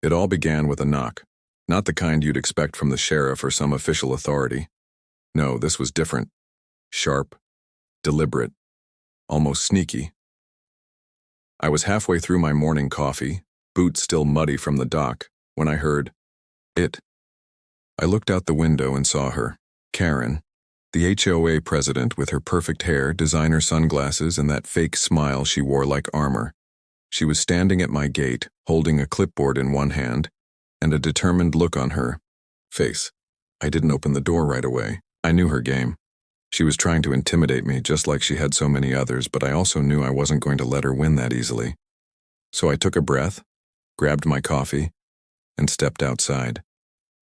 It all began with a knock. Not the kind you'd expect from the sheriff or some official authority. No, this was different. Sharp, deliberate, almost sneaky. I was halfway through my morning coffee, boots still muddy from the dock, when I heard it. I looked out the window and saw her, Karen, the HOA president with her perfect hair, designer sunglasses, and that fake smile she wore like armor. She was standing at my gate, holding a clipboard in one hand, and a determined look on her face. I didn't open the door right away. I knew her game. She was trying to intimidate me just like she had so many others, but I also knew I wasn't going to let her win that easily. So I took a breath, grabbed my coffee, and stepped outside.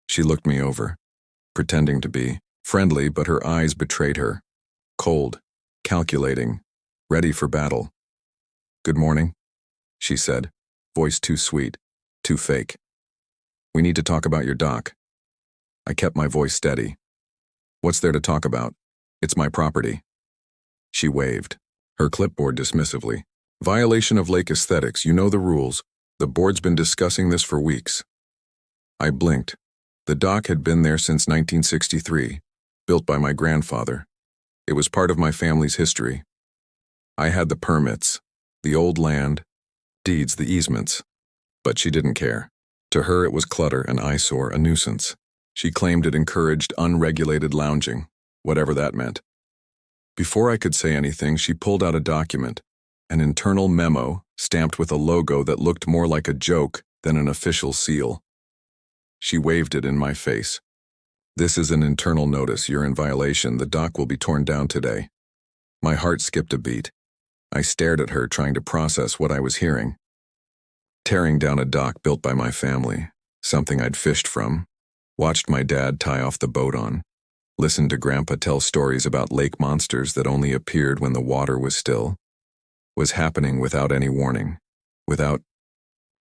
She looked me over, pretending to be friendly, but her eyes betrayed her. Cold, calculating, ready for battle. "Good morning," she said, voice too sweet, too fake. "We need to talk about your dock." I kept my voice steady. "What's there to talk about? It's my property." She waved, her clipboard dismissively. "Violation of lake aesthetics, you know the rules. The board's been discussing this for weeks." I blinked. The dock had been there since 1963, built by my grandfather. It was part of my family's history. I had the permits, the old land, deeds, the easements. But she didn't care. To her it was clutter, an eyesore, a nuisance. She claimed it encouraged unregulated lounging, whatever that meant. Before I could say anything, she pulled out a document, an internal memo stamped with a logo that looked more like a joke than an official seal. She waved it in my face. "This is an internal notice. You're in violation. The dock will be torn down today." My heart skipped a beat. I stared at her, trying to process what I was hearing. Tearing down a dock built by my family, something I'd fished from, watched my dad tie off the boat on, listened to Grandpa tell stories about lake monsters that only appeared when the water was still, was happening without any warning, without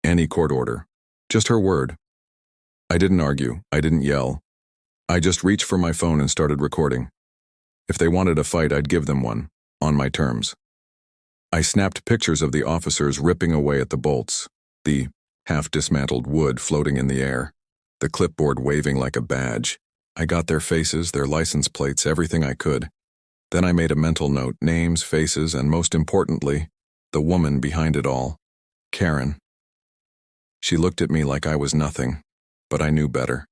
any court order, just her word. I didn't argue, I didn't yell. I just reached for my phone and started recording. If they wanted a fight, I'd give them one, on my terms. I snapped pictures of the officers ripping away at the bolts, the half-dismantled wood floating in the air, the clipboard waving like a badge. I got their faces, their license plates, everything I could. Then I made a mental note, names, faces, and most importantly, the woman behind it all, Karen. She looked at me like I was nothing, but I knew better.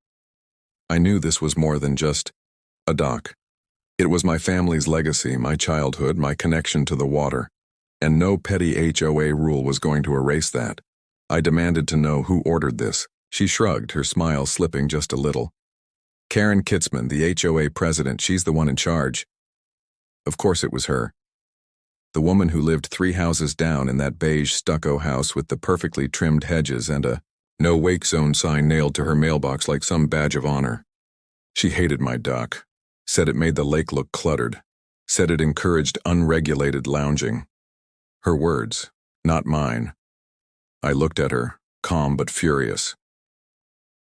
I knew this was more than just a dock. It was my family's legacy, my childhood, my connection to the water, and no petty HOA rule was going to erase that. I demanded to know who ordered this. She shrugged, her smile slipping just a little. "Karen Kitzman, the HOA president, she's the one in charge." Of course it was her. The woman who lived 3 houses down in that beige stucco house with the perfectly trimmed hedges and a "No Wake Zone" sign nailed to her mailbox like some badge of honor. She hated my dock, said it made the lake look cluttered, said it encouraged unregulated lounging. Her words, not mine. I looked at her, calm but furious.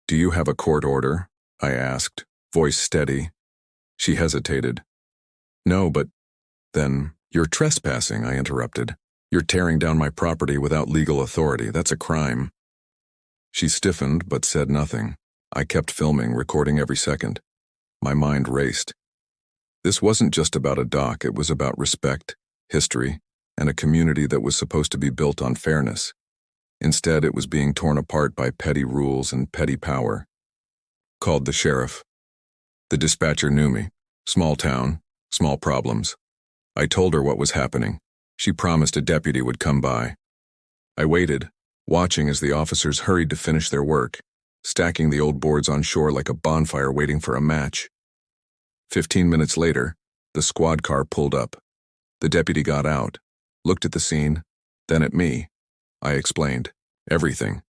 "Do you have a court order?" I asked, voice steady. She hesitated. "No, but..." "Then, you're trespassing," I interrupted. "You're tearing down my property without legal authority. That's a crime." She stiffened but said nothing. I kept filming, recording every second. My mind raced. This wasn't just about a dock, it was about respect, history, and a community that was supposed to be built on fairness. Instead, it was being torn apart by petty rules and petty power. Called the sheriff. The dispatcher knew me. Small town, small problems. I told her what was happening. She promised a deputy would come by. I waited, watching as the officers hurried to finish their work, stacking the old boards on shore like a bonfire waiting for a match. 15 minutes later, the squad car pulled up. The deputy got out, looked at the scene, then at me. I explained everything.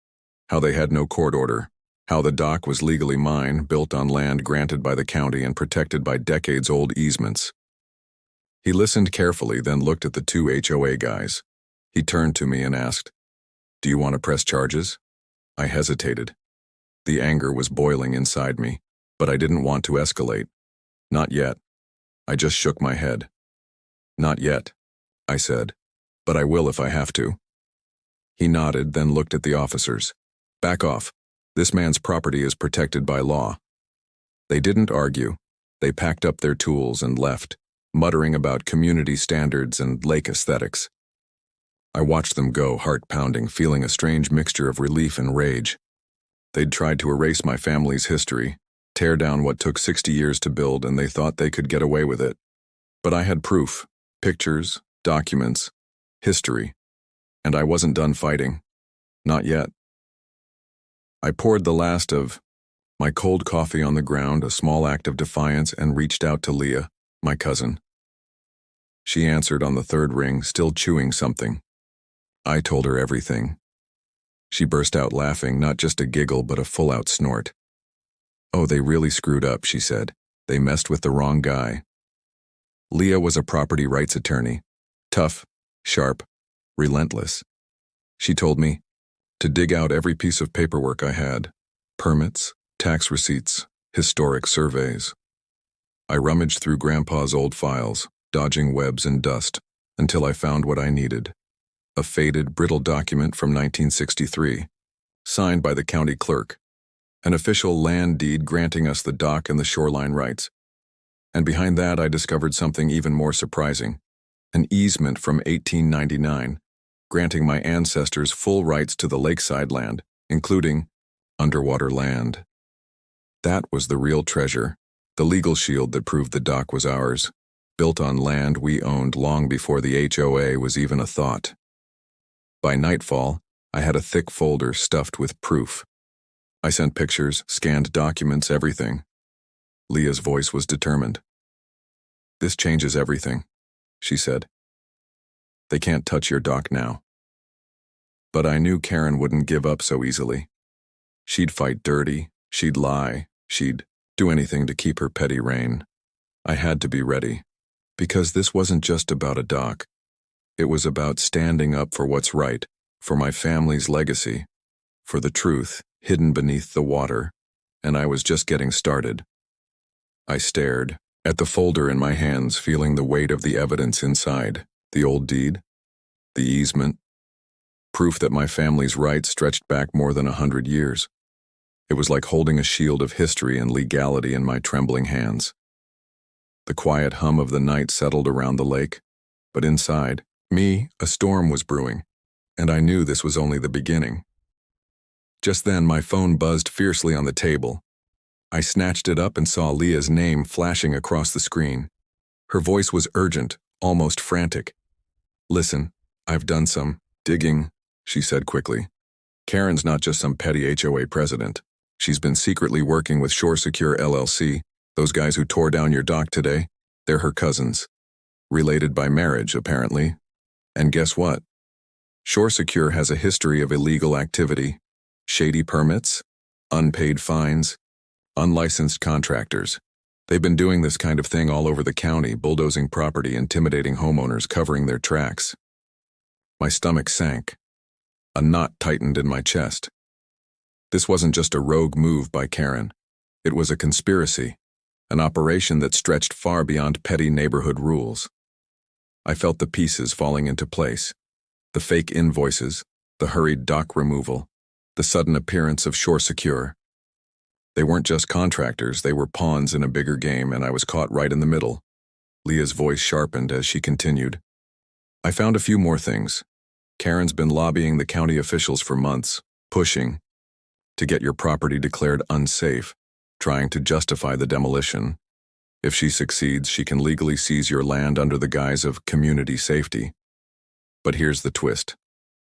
How they had no court order, how the dock was legally mine, built on land granted by the county and protected by decades-old easements. He listened carefully, then looked at the 2 HOA guys. He turned to me and asked, "Do you want to press charges?" I hesitated. The anger was boiling inside me, but I didn't want to escalate. Not yet. I just shook my head. "Not yet," I said, "but I will if I have to." He nodded, then looked at the officers. Back off. This man's property is protected by law. They didn't argue. They packed up their tools and left, muttering about community standards and lake aesthetics. I watched them go, heart pounding, feeling a strange mixture of relief and rage. They'd tried to erase my family's history, tear down what took 60 years to build, and they thought they could get away with it. But I had proof, pictures, documents, history, and I wasn't done fighting. Not yet. I poured the last of my cold coffee on the ground, a small act of defiance, and reached out to Leah, my cousin. She answered on the third ring, still chewing something. I told her everything. She burst out laughing, not just a giggle, but a full-out snort. "Oh, they really screwed up," she said. "They messed with the wrong guy." Leah was a property rights attorney. Tough, sharp, relentless. She told me to dig out every piece of paperwork I had. Permits, tax receipts, historic surveys. I rummaged through Grandpa's old files, dodging webs and dust, until I found what I needed. A faded, brittle document from 1963, signed by the county clerk. An official land deed granting us the dock and the shoreline rights. And behind that I discovered something even more surprising. An easement from 1899, granting my ancestors full rights to the lakeside land, including underwater land. That was the real treasure, the legal shield that proved the dock was ours, built on land we owned long before the HOA was even a thought. By nightfall, I had a thick folder stuffed with proof. I sent pictures, scanned documents, everything. Leah's voice was determined. "This changes everything," she said. "They can't touch your dock now." But I knew Karen wouldn't give up so easily. She'd fight dirty, she'd lie, she'd do anything to keep her petty reign. I had to be ready, because this wasn't just about a dock. It was about standing up for what's right, for my family's legacy, for the truth hidden beneath the water, and I was just getting started. I stared at the folder in my hands, feeling the weight of the evidence inside, the old deed, the easement, proof that my family's rights stretched back more than 100 years. It was like holding a shield of history and legality in my trembling hands. The quiet hum of the night settled around the lake, but inside me, a storm was brewing, and I knew this was only the beginning. Just then, my phone buzzed fiercely on the table. I snatched it up and saw Leah's name flashing across the screen. Her voice was urgent, almost frantic. "Listen, I've done some digging," she said quickly. "Karen's not just some petty HOA president. She's been secretly working with Shore Secure LLC, those guys who tore down your dock today. They're her cousins. Related by marriage, apparently. And guess what? Shore Secure has a history of illegal activity, shady permits, unpaid fines, unlicensed contractors. They've been doing this kind of thing all over the county, bulldozing property, intimidating homeowners, covering their tracks." My stomach sank. A knot tightened in my chest. This wasn't just a rogue move by Karen. It was a conspiracy, an operation that stretched far beyond petty neighborhood rules. I felt the pieces falling into place. The fake invoices, the hurried dock removal, the sudden appearance of Shore Secure. They weren't just contractors, they were pawns in a bigger game, and I was caught right in the middle. Leah's voice sharpened as she continued. "I found a few more things. Karen's been lobbying the county officials for months, pushing to get your property declared unsafe, trying to justify the demolition. If she succeeds, she can legally seize your land under the guise of community safety. But here's the twist.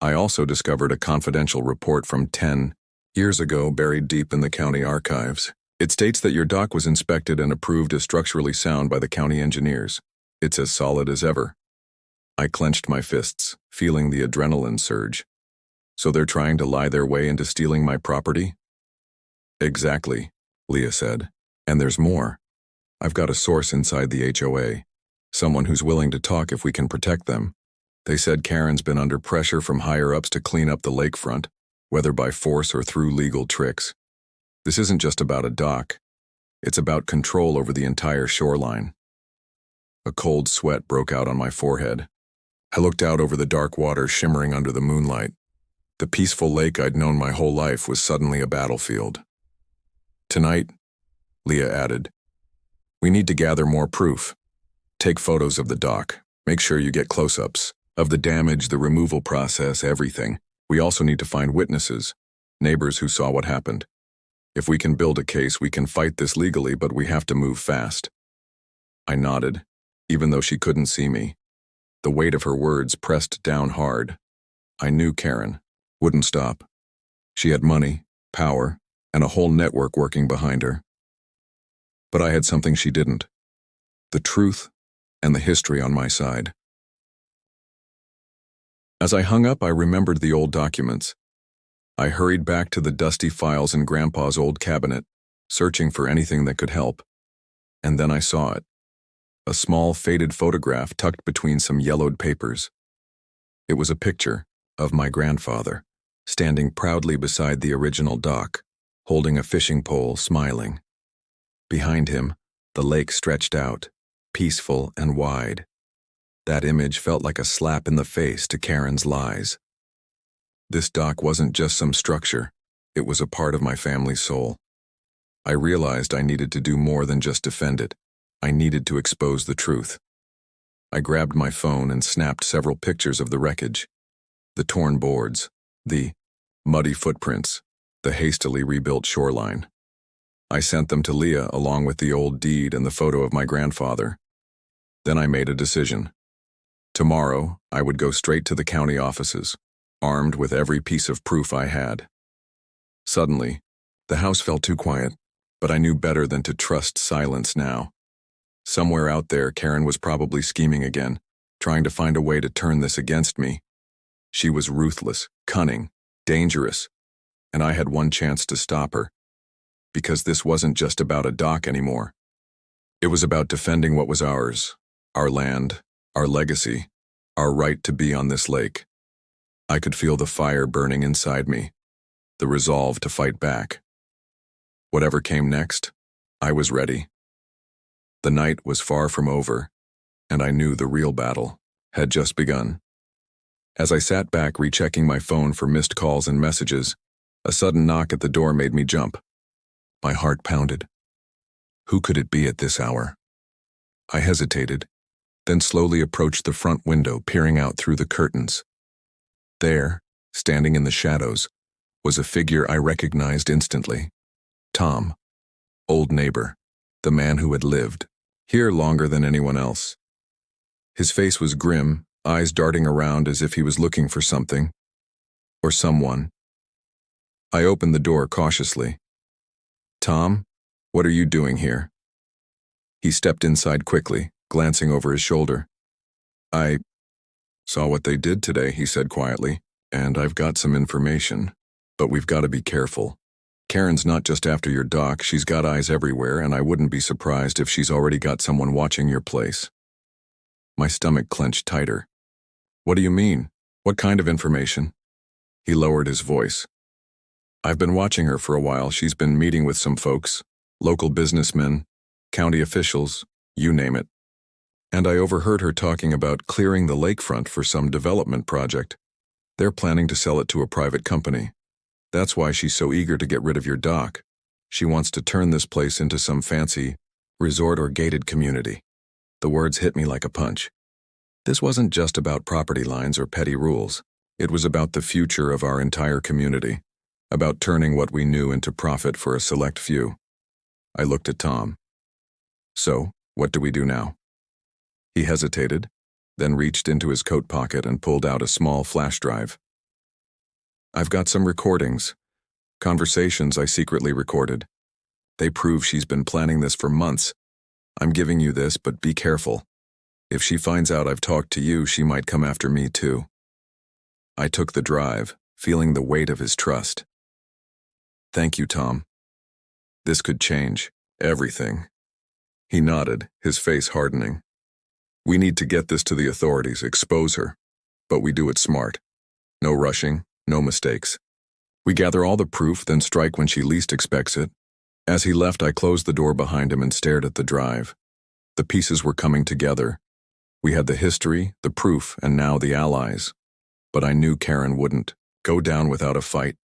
I also discovered a confidential report from 10 years ago buried deep in the county archives. It states that your dock was inspected and approved as structurally sound by the county engineers. It's as solid as ever." I clenched my fists, feeling the adrenaline surge. "So they're trying to lie their way into stealing my property?" "Exactly," Leah said. "And there's more. I've got a source inside the HOA, someone who's willing to talk if we can protect them. They said Karen's been under pressure from higher-ups to clean up the lakefront, whether by force or through legal tricks. This isn't just about a dock. It's about control over the entire shoreline." A cold sweat broke out on my forehead. I looked out over the dark water shimmering under the moonlight. The peaceful lake I'd known my whole life was suddenly a battlefield. "Tonight," Leah added, "we need to gather more proof. Take photos of the dock. Make sure you get close-ups of the damage, the removal process, everything. We also need to find witnesses, neighbors who saw what happened. If we can build a case, we can fight this legally, but we have to move fast." I nodded, even though she couldn't see me. The weight of her words pressed down hard. I knew Karen wouldn't stop. She had money, power, and a whole network working behind her. But I had something she didn't: the truth and the history on my side. As I hung up, I remembered the old documents. I hurried back to the dusty files in Grandpa's old cabinet, searching for anything that could help. And then I saw it. A small, faded photograph tucked between some yellowed papers. It was a picture of my grandfather, standing proudly beside the original dock, holding a fishing pole, smiling. Behind him, the lake stretched out, peaceful and wide. That image felt like a slap in the face to Karen's lies. This dock wasn't just some structure, it was a part of my family's soul. I realized I needed to do more than just defend it. I needed to expose the truth. I grabbed my phone and snapped several pictures of the wreckage. The torn boards, the muddy footprints, the hastily rebuilt shoreline. I sent them to Leah along with the old deed and the photo of my grandfather. Then I made a decision. Tomorrow, I would go straight to the county offices, armed with every piece of proof I had. Suddenly, the house felt too quiet, but I knew better than to trust silence now. Somewhere out there, Karen was probably scheming again, trying to find a way to turn this against me. She was ruthless, cunning, dangerous, and I had one chance to stop her. Because this wasn't just about a dock anymore. It was about defending what was ours, our land, our legacy, our right to be on this lake. I could feel the fire burning inside me, the resolve to fight back. Whatever came next, I was ready. The night was far from over, and I knew the real battle had just begun. As I sat back rechecking my phone for missed calls and messages, a sudden knock at the door made me jump. My heart pounded. Who could it be at this hour? I hesitated, then slowly approached the front window, peering out through the curtains. There, standing in the shadows, was a figure I recognized instantly. Tom, old neighbor, the man who had lived here longer than anyone else. His face was grim, eyes darting around as if he was looking for something, or someone. I opened the door cautiously. "Tom, what are you doing here?" He stepped inside quickly, glancing over his shoulder. "I saw what they did today," he said quietly, "and I've got some information, but we've got to be careful. Karen's not just after your dock, she's got eyes everywhere, and I wouldn't be surprised if she's already got someone watching your place." My stomach clenched tighter. "What do you mean? What kind of information?" He lowered his voice. "I've been watching her for a while. She's been meeting with some folks, local businessmen, county officials, you name it. And I overheard her talking about clearing the lakefront for some development project. They're planning to sell it to a private company. That's why she's so eager to get rid of your dock. She wants to turn this place into some fancy resort or gated community." The words hit me like a punch. This wasn't just about property lines or petty rules. It was about the future of our entire community, about turning what we knew into profit for a select few. I looked at Tom. "So, what do we do now?" He hesitated, then reached into his coat pocket and pulled out a small flash drive. "I've got some recordings, conversations I secretly recorded. They prove she's been planning this for months. I'm giving you this, but be careful. If she finds out I've talked to you, she might come after me too." I took the drive, feeling the weight of his trust. "Thank you, Tom. This could change everything." He nodded, his face hardening. "We need to get this to the authorities, expose her. But we do it smart. No rushing, no mistakes. We gather all the proof, then strike when she least expects it." As he left, I closed the door behind him and stared at the drive. The pieces were coming together. We had the history, the proof, and now the allies. But I knew Karen wouldn't go down without a fight,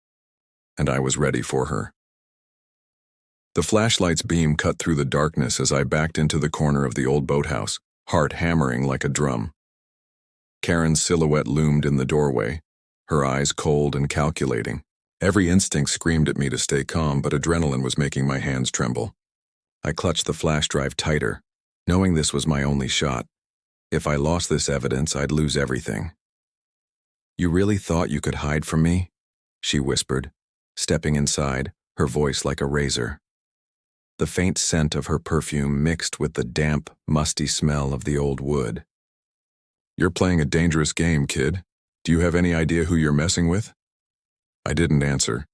and I was ready for her. The flashlight's beam cut through the darkness as I backed into the corner of the old boathouse, heart hammering like a drum. Karen's silhouette loomed in the doorway, her eyes cold and calculating. Every instinct screamed at me to stay calm, but adrenaline was making my hands tremble. I clutched the flash drive tighter, knowing this was my only shot. If I lost this evidence, I'd lose everything. "You really thought you could hide from me?" she whispered, stepping inside, her voice like a razor. The faint scent of her perfume mixed with the damp, musty smell of the old wood. "You're playing a dangerous game, kid. Do you have any idea who you're messing with?" I didn't answer.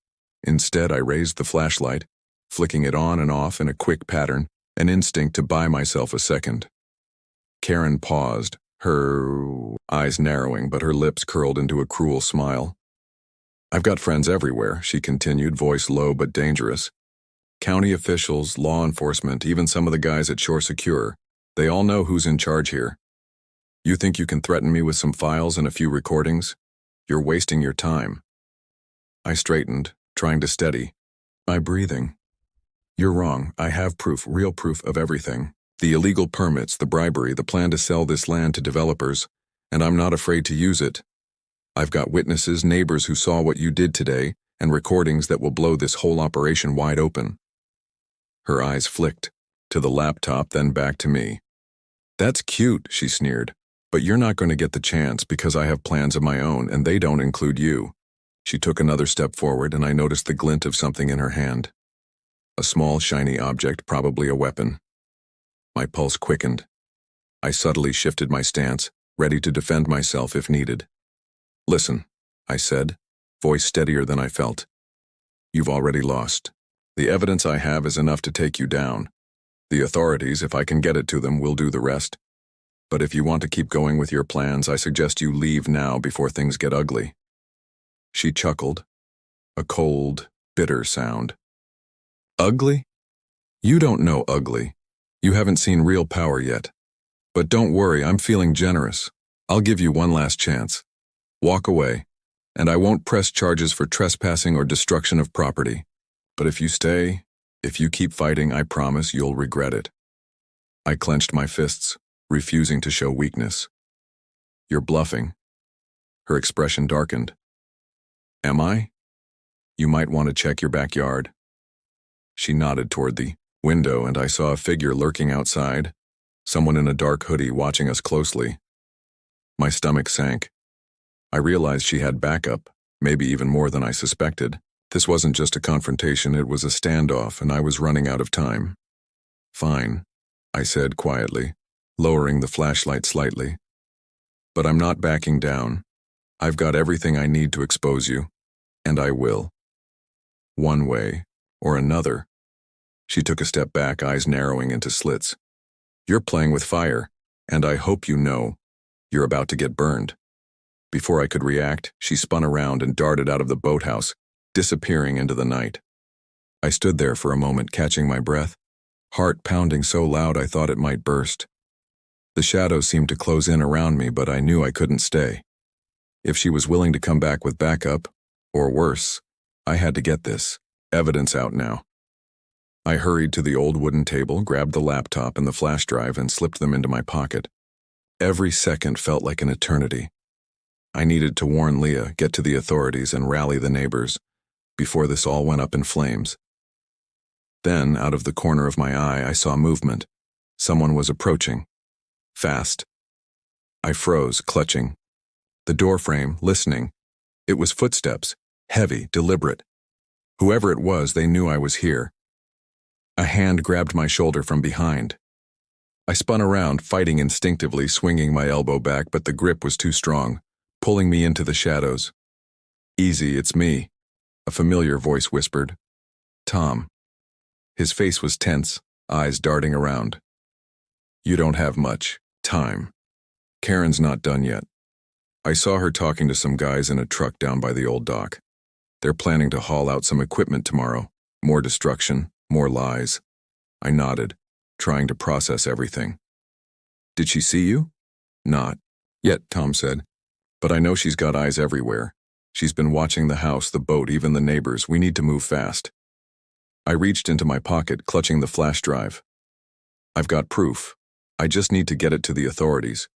Instead, I raised the flashlight, flicking it on and off in a quick pattern, an instinct to buy myself a second. Karen paused, her eyes narrowing, but her lips curled into a cruel smile. "I've got friends everywhere," she continued, voice low but dangerous. "County officials, law enforcement, even some of the guys at Shore Secure. They all know who's in charge here. You think you can threaten me with some files and a few recordings? You're wasting your time." I straightened, trying to steady my breathing. "You're wrong. I have proof, real proof of everything. The illegal permits, the bribery, the plan to sell this land to developers, and I'm not afraid to use it. I've got witnesses, neighbors who saw what you did today, and recordings that will blow this whole operation wide open." Her eyes flicked, to the laptop, then back to me. "That's cute," she sneered, "but you're not going to get the chance because I have plans of my own, and they don't include you." She took another step forward, and I noticed the glint of something in her hand. A small, shiny object, probably a weapon. My pulse quickened. I subtly shifted my stance, ready to defend myself if needed. "Listen," I said, voice steadier than I felt. "You've already lost. The evidence I have is enough to take you down. The authorities, if I can get it to them, will do the rest. But if you want to keep going with your plans, I suggest you leave now before things get ugly." She chuckled, a cold, bitter sound. "Ugly? You don't know ugly. You haven't seen real power yet. But don't worry, I'm feeling generous. I'll give you one last chance. Walk away, and I won't press charges for trespassing or destruction of property. But if you stay, if you keep fighting, I promise you'll regret it." I clenched my fists, refusing to show weakness. "You're bluffing." Her expression darkened. "Am I? You might want to check your backyard." She nodded toward the window, and I saw a figure lurking outside, someone in a dark hoodie watching us closely. My stomach sank. I realized she had backup, maybe even more than I suspected. This wasn't just a confrontation, it was a standoff, and I was running out of time. "Fine," I said quietly, lowering the flashlight slightly. "But I'm not backing down. I've got everything I need to expose you, and I will. One way or another." She took a step back, eyes narrowing into slits. "You're playing with fire, and I hope you know you're about to get burned." Before I could react, she spun around and darted out of the boathouse, disappearing into the night. I stood there for a moment, catching my breath, heart pounding so loud I thought it might burst. The shadows seemed to close in around me, but I knew I couldn't stay. If she was willing to come back with backup, or worse, I had to get this evidence out now. I hurried to the old wooden table, grabbed the laptop and the flash drive, and slipped them into my pocket. Every second felt like an eternity. I needed to warn Leah, get to the authorities, and rally the neighbors before this all went up in flames. Then, out of the corner of my eye, I saw movement. Someone was approaching. Fast. I froze, clutching the doorframe, listening. It was footsteps, heavy, deliberate. Whoever it was, they knew I was here. A hand grabbed my shoulder from behind. I spun around, fighting instinctively, swinging my elbow back, but the grip was too strong, pulling me into the shadows. "Easy, it's me," a familiar voice whispered. "Tom." His face was tense, eyes darting around. "You don't have much time. Karen's not done yet. I saw her talking to some guys in a truck down by the old dock. They're planning to haul out some equipment tomorrow. More destruction, more lies." I nodded, trying to process everything. "Did she see you?" "Not yet," Tom said. "But I know she's got eyes everywhere. She's been watching the house, the boat, even the neighbors. We need to move fast. I reached into my pocket, clutching the flash drive. I've got proof. I just need to get it to the authorities.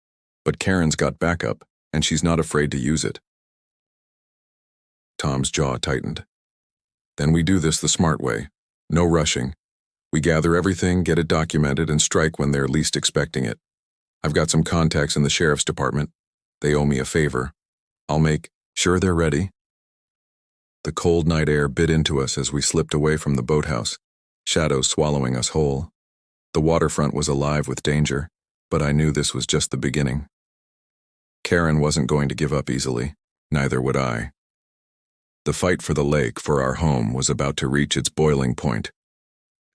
But Karen's got backup, and she's not afraid to use it. Tom's jaw tightened. Then we do this the smart way. No rushing. We gather everything, get it documented, and strike when they're least expecting it. I've got some contacts in the sheriff's department. They owe me a favor. I'll make sure they're ready. The cold night air bit into us as we slipped away from the boathouse, shadows swallowing us whole. The waterfront was alive with danger, but I knew this was just the beginning. Karen wasn't going to give up easily. Neither would I. The fight for the lake, for our home, was about to reach its boiling point,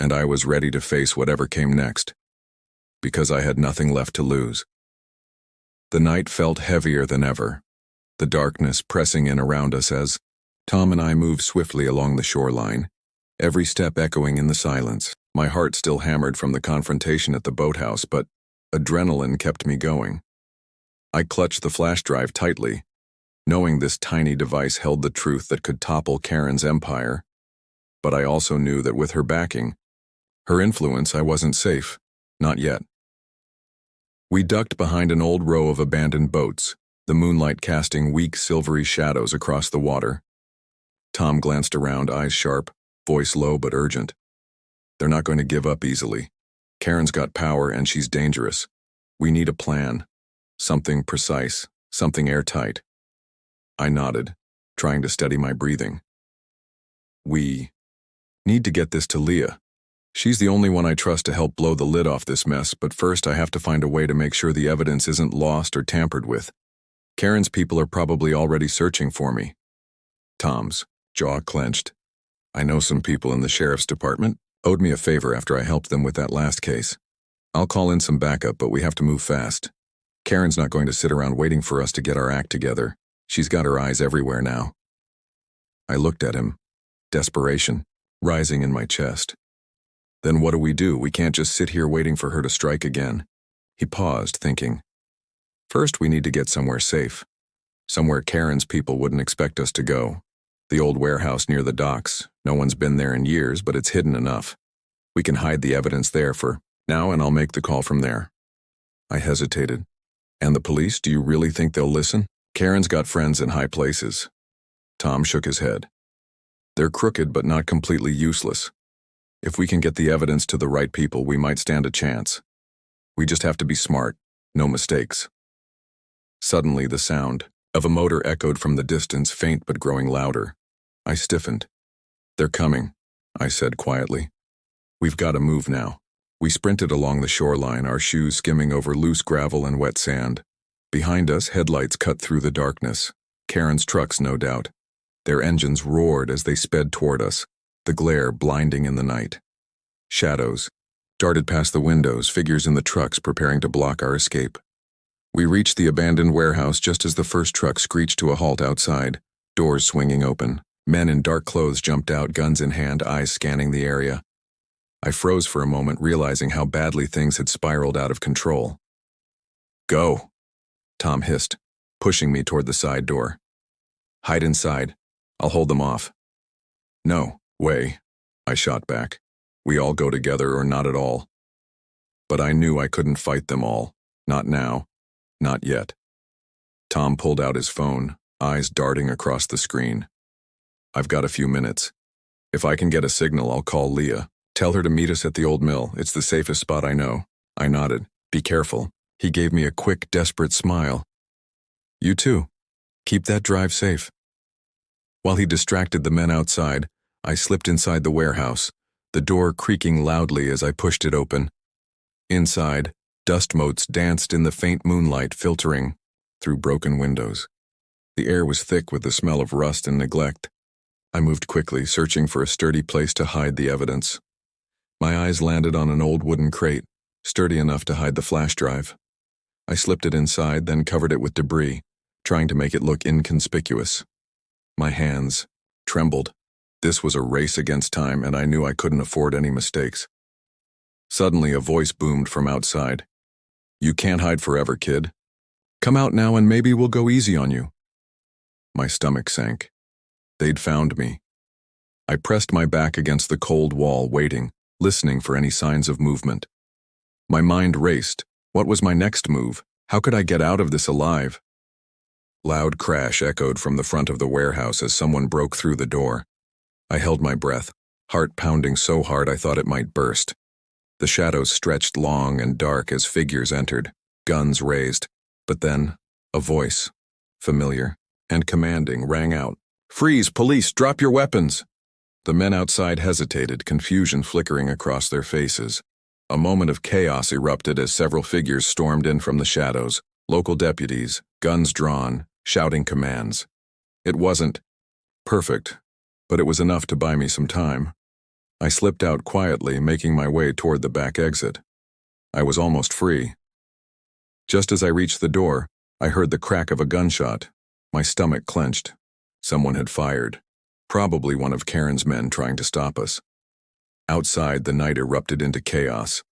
and I was ready to face whatever came next, because I had nothing left to lose. The night felt heavier than ever, the darkness pressing in around us as Tom and I moved swiftly along the shoreline, every step echoing in the silence. My heart still hammered from the confrontation at the boathouse, but adrenaline kept me going. I clutched the flash drive tightly, knowing this tiny device held the truth that could topple Karen's empire. But I also knew that with her backing, her influence, I wasn't safe. Not yet. We ducked behind an old row of abandoned boats, the moonlight casting weak silvery shadows across the water. Tom glanced around, eyes sharp, voice low but urgent. They're not going to give up easily. Karen's got power and she's dangerous. We need a plan. Something precise, something airtight. I nodded, trying to steady my breathing. We need to get this to Leah. She's the only one I trust to help blow the lid off this mess, but first I have to find a way to make sure the evidence isn't lost or tampered with. Karen's people are probably already searching for me. Tom's jaw clenched. I know some people in the sheriff's department. Owed me a favor after I helped them with that last case. I'll call in some backup, but we have to move fast. Karen's not going to sit around waiting for us to get our act together. She's got her eyes everywhere now. I looked at him, desperation rising in my chest. Then what do? We can't just sit here waiting for her to strike again. He paused, thinking. First, we need to get somewhere safe. Somewhere Karen's people wouldn't expect us to go. The old warehouse near the docks. No one's been there in years, but it's hidden enough. We can hide the evidence there for now, and I'll make the call from there. I hesitated. And the police, do you really think they'll listen? Karen's got friends in high places. Tom shook his head. They're crooked, but not completely useless. If we can get the evidence to the right people, we might stand a chance. We just have to be smart, no mistakes. Suddenly, the sound of a motor echoed from the distance, faint but growing louder. I stiffened. They're coming, I said quietly. We've got to move now. We sprinted along the shoreline, our shoes skimming over loose gravel and wet sand. Behind us, headlights cut through the darkness. Karen's trucks, no doubt. Their engines roared as they sped toward us, the glare blinding in the night. Shadows darted past the windows, figures in the trucks preparing to block our escape. We reached the abandoned warehouse just as the first truck screeched to a halt outside, doors swinging open. Men in dark clothes jumped out, guns in hand, eyes scanning the area. I froze for a moment, realizing how badly things had spiraled out of control. Go, Tom hissed, pushing me toward the side door. Hide inside. I'll hold them off. No way, I shot back. We all go together or not at all. But I knew I couldn't fight them all. Not now. Not yet. Tom pulled out his phone, eyes darting across the screen. I've got a few minutes. If I can get a signal, I'll call Leah. Tell her to meet us at the old mill. It's the safest spot I know. I nodded. Be careful. He gave me a quick, desperate smile. You too. Keep that drive safe. While he distracted the men outside, I slipped inside the warehouse, the door creaking loudly as I pushed it open. Inside, dust motes danced in the faint moonlight filtering through broken windows. The air was thick with the smell of rust and neglect. I moved quickly, searching for a sturdy place to hide the evidence. My eyes landed on an old wooden crate, sturdy enough to hide the flash drive. I slipped it inside, then covered it with debris, trying to make it look inconspicuous. My hands trembled. This was a race against time, and I knew I couldn't afford any mistakes. Suddenly, a voice boomed from outside. You can't hide forever, kid. Come out now and maybe we'll go easy on you. My stomach sank. They'd found me. I pressed my back against the cold wall, waiting, listening for any signs of movement. My mind raced. What was my next move? How could I get out of this alive? Loud crash echoed from the front of the warehouse as someone broke through the door. I held my breath, heart pounding so hard I thought it might burst. The shadows stretched long and dark as figures entered, guns raised. But then, a voice, familiar and commanding, rang out. "Freeze, police, drop your weapons!" The men outside hesitated, confusion flickering across their faces. A moment of chaos erupted as several figures stormed in from the shadows, local deputies, guns drawn, shouting commands. It wasn't perfect, but it was enough to buy me some time. I slipped out quietly, making my way toward the back exit. I was almost free. Just as I reached the door, I heard the crack of a gunshot. My stomach clenched. Someone had fired. Probably one of Karen's men trying to stop us. Outside, the night erupted into chaos.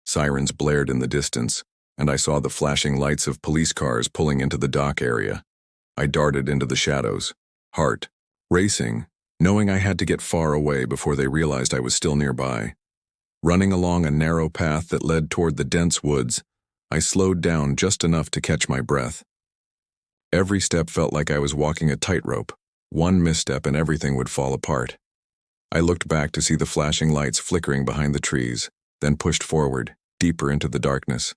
Sirens blared in the distance, and I saw the flashing lights of police cars pulling into the dock area. I darted into the shadows, heart racing, knowing I had to get far away before they realized I was still nearby. Running along a narrow path that led toward the dense woods, I slowed down just enough to catch my breath. Every step felt like I was walking a tightrope. One misstep and everything would fall apart. I looked back to see the flashing lights flickering behind the trees, then pushed forward, deeper into the darkness.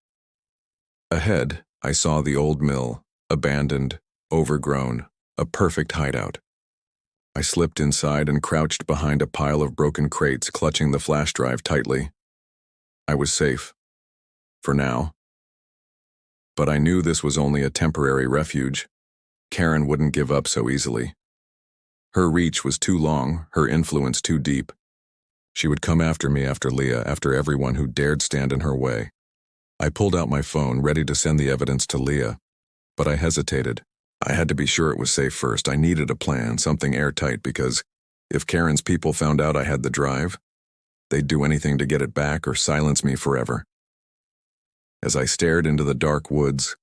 Ahead, I saw the old mill, abandoned, overgrown, a perfect hideout. I slipped inside and crouched behind a pile of broken crates, clutching the flash drive tightly. I was safe. For now. But I knew this was only a temporary refuge. Karen wouldn't give up so easily. Her reach was too long, her influence too deep. She would come after me, after Leah, after everyone who dared stand in her way. I pulled out my phone, ready to send the evidence to Leah, but I hesitated. I had to be sure it was safe first. I needed a plan, something airtight, because if Karen's people found out I had the drive, they'd do anything to get it back or silence me forever. As I stared into the dark woods,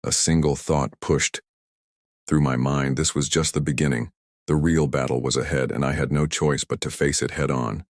a single thought pushed through my mind. This was just the beginning. The real battle was ahead, and I had no choice but to face it head on.